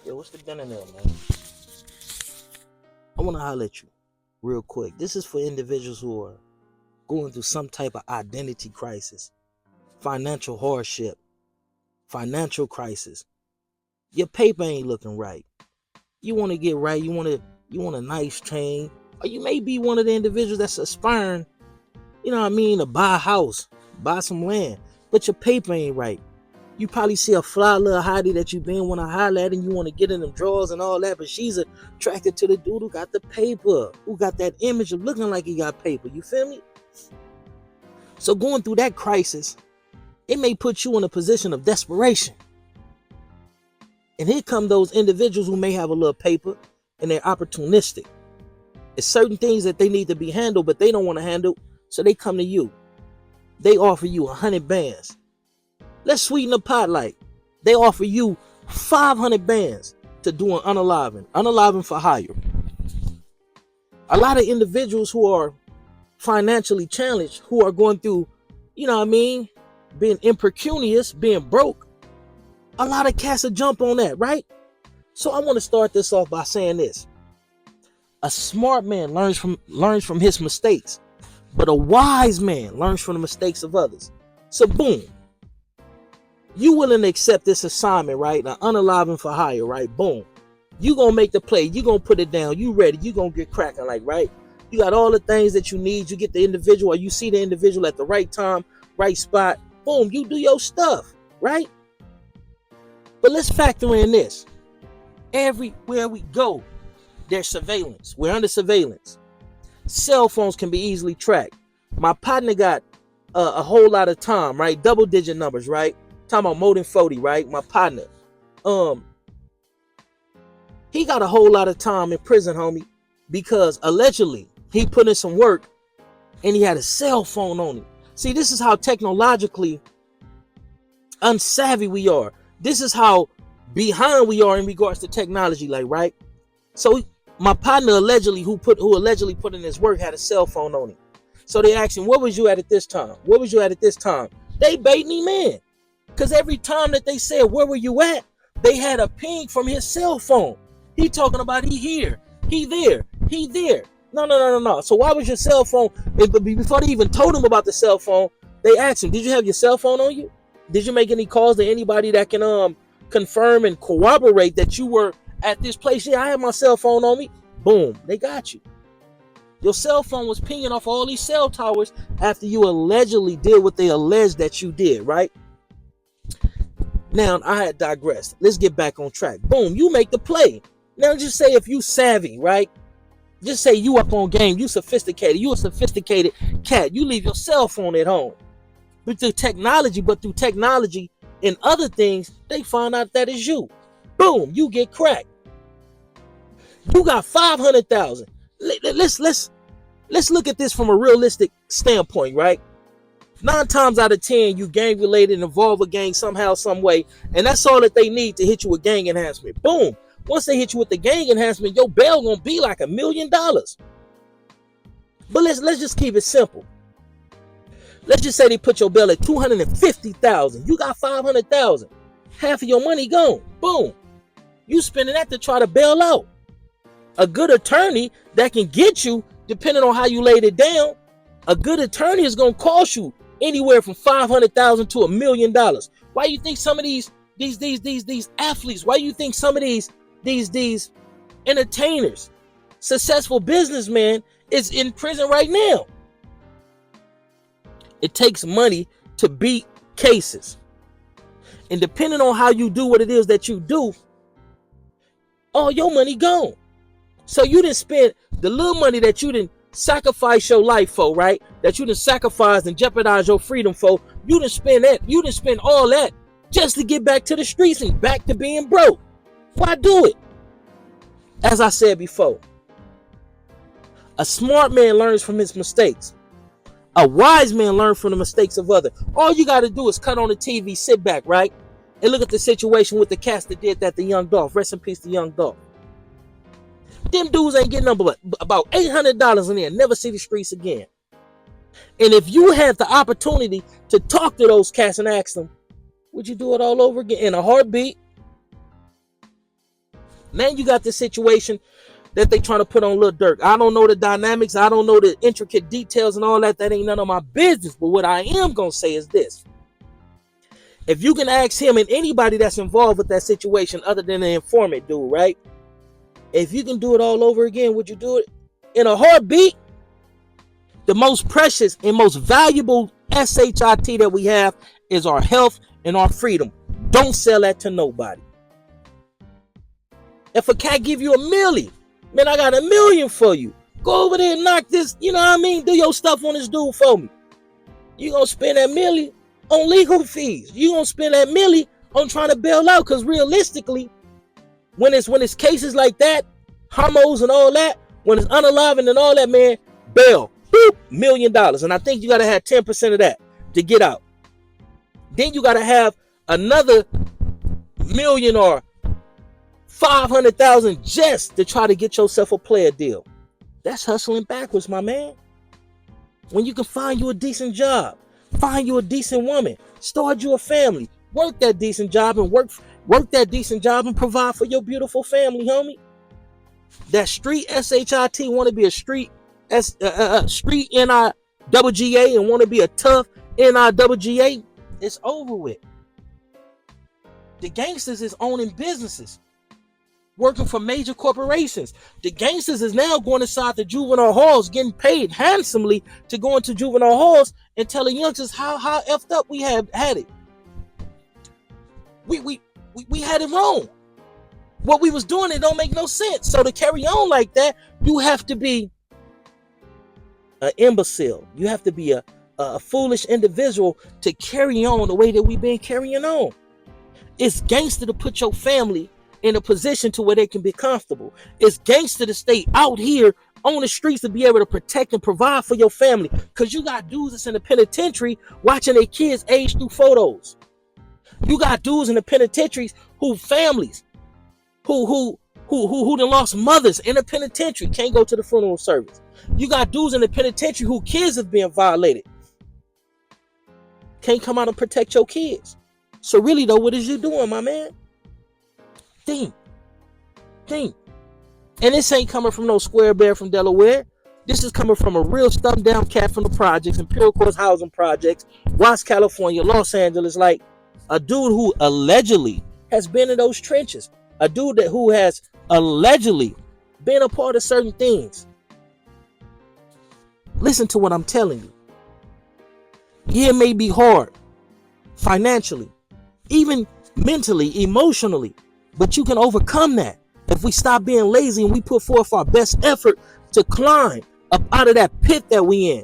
Yo, what's the gun in there, man? I want to holler at you real quick. This is for individuals who are going through some type of identity crisis, financial hardship, financial crisis. Your paper ain't looking right. You want to get right. You want a nice chain, or you may be one of the individuals that's aspiring, to buy a house, buy some land, but your paper ain't right. You probably see a fly little hottie that you been want to holler at and you want to get in them drawers and all that, but she's attracted to the dude who got the paper, who got that image of looking like he got paper. You feel me? So going through that crisis, it may put you in a position of desperation. And here come those individuals who may have a little paper and they're opportunistic. It's certain things that they need to be handled, but they don't want to handle, so they come to you. They offer you 100 bands. Let's sweeten the pot, like they offer you 500 bands to do an unaliving for hire. A lot of individuals who are financially challenged, who are going through, being impecunious, being broke, a lot of cats will jump on that, right? So I want to start this off by saying this. A smart man learns from his mistakes, but a wise man learns from the mistakes of others. So boom. You willing to accept this assignment, right? An unaliving for hire, right? Boom. You gonna make the play. You gonna put it down. You ready. You gonna get cracking, like, right? You got all the things that you need. You get the individual, or you see the individual at the right time, right spot. Boom. You do your stuff, right? But let's factor in this. Everywhere we go, there's surveillance. We're under surveillance. Cell phones can be easily tracked. My partner got a whole lot of time, right? Double-digit numbers, right? Talking about more than 40, right? My partner. He got a whole lot of time in prison, homie, because allegedly he put in some work and he had a cell phone on him. See, this is how technologically unsavvy we are. This is how behind we are in regards to technology, like, right? So my partner allegedly who allegedly put in his work had a cell phone on him. So they asked him, "Where was you at this time? Where was you at this time?" They baiting him in. Because every time that they said, "Where were you at?" they had a ping from his cell phone. He talking about he here, he there, he there. No. So why was your cell phone? Before they even told him about the cell phone, they asked him, "Did you have your cell phone on you? Did you make any calls to anybody that can confirm and corroborate that you were at this place?" "Yeah, I had my cell phone on me." Boom, they got you. Your cell phone was pinging off all these cell towers after you allegedly did what they alleged that you did, right? Now, I had digressed. Let's get back on track. Boom, you make the play. Now, just say if you savvy, right? Just say you up on game. You sophisticated. You a sophisticated cat. You leave your cell phone at home. But through technology and other things, they find out that is you. Boom, you get cracked. You got 500,000. Let's look at this from a realistic standpoint, right? 9 times out of 10, you gang related, involve a gang somehow, some way, and that's all that they need to hit you with gang enhancement. Boom. Once they hit you with the gang enhancement, your bail gonna be like $1 million. But let's just keep it simple. Let's just say they put your bail at 250,000. You got 500,000. Half of your money gone. Boom. You spending that to try to bail out. A good attorney that can get you, depending on how you laid it down, a good attorney is gonna cost you anywhere from 500,000 to $1 million. Why you think some of these athletes? Why you think some of these entertainers, successful businessmen, is in prison right now? It takes money to beat cases, and depending on how you do what it is that you do, all your money gone. So you didn't spend the little money that you didn't sacrifice your life for, right? That you didn't sacrifice and jeopardize your freedom for. You didn't spend that. You didn't spend all that just to get back to the streets and back to being broke. Why do it? As I said before, a smart man learns from his mistakes. A wise man learns from the mistakes of others. All you got to do is cut on the TV, sit back, right? And look at the situation with the cats that did that, the Young Dolph. Rest in peace to Young Dolph. Them dudes ain't getting about $800 in there. Never see the streets again. And if you had the opportunity to talk to those cats and ask them, would you do it all over again in a heartbeat? Now you got this situation that they trying to put on Lil Durk. I don't know the dynamics. I don't know the intricate details and all that. That ain't none of my business. But what I am going to say is this. If you can ask him and anybody that's involved with that situation other than the informant dude, right? If you can do it all over again, would you do it? In a heartbeat? The most precious and most valuable SHIT that we have is our health and our freedom. Don't sell that to nobody. If a cat give you $1 million, man, I got $1 million for you. Go over there and knock this, you know what I mean? Do your stuff on this dude for me. You gonna spend that $1 million on legal fees. You gonna spend that $1 million on trying to bail out. Because realistically, when it's cases like that, homos and all that, when it's unalive and all that, man, bail, boop, $1 million. And I think you gotta have 10% of that to get out. Then you gotta have another $1 million or 500,000 just to try to get yourself a player deal. That's hustling backwards, my man. When you can find you a decent job, find you a decent woman, start you a family, work that decent job and work that decent job and provide for your beautiful family, homie. That street SHIT want to be a street street NIWGA and want to be a tough NIWGA, it's over with. The gangsters is owning businesses, working for major corporations. The gangsters is now going inside the juvenile halls, getting paid handsomely to go into juvenile halls and tell the youngsters how effed up we have had it. We had it wrong. What we was doing, it don't make no sense. So to carry on like that, you have to be an imbecile. You have to be a foolish individual to carry on the way that we've been carrying on. It's gangster to put your family in a position to where they can be comfortable. It's gangster to stay out here on the streets to be able to protect and provide for your family. Because you got dudes that's in the penitentiary watching their kids age through photos. You got dudes in the penitentiaries who families who done lost mothers in the penitentiary can't go to the funeral service. You got dudes in the penitentiary who kids have been violated, can't come out and protect your kids. So really though, what is you doing, my man? Think. And this ain't coming from no square bear from Delaware. This is coming from a real stumped down cat from the projects, Imperial Course housing projects, Watts, California, Los Angeles, like a dude who allegedly has been in those trenches. A dude who has allegedly been a part of certain things. Listen to what I'm telling you. Yeah, it may be hard financially, even mentally, emotionally, but you can overcome that if we stop being lazy and we put forth our best effort to climb up out of that pit that we in.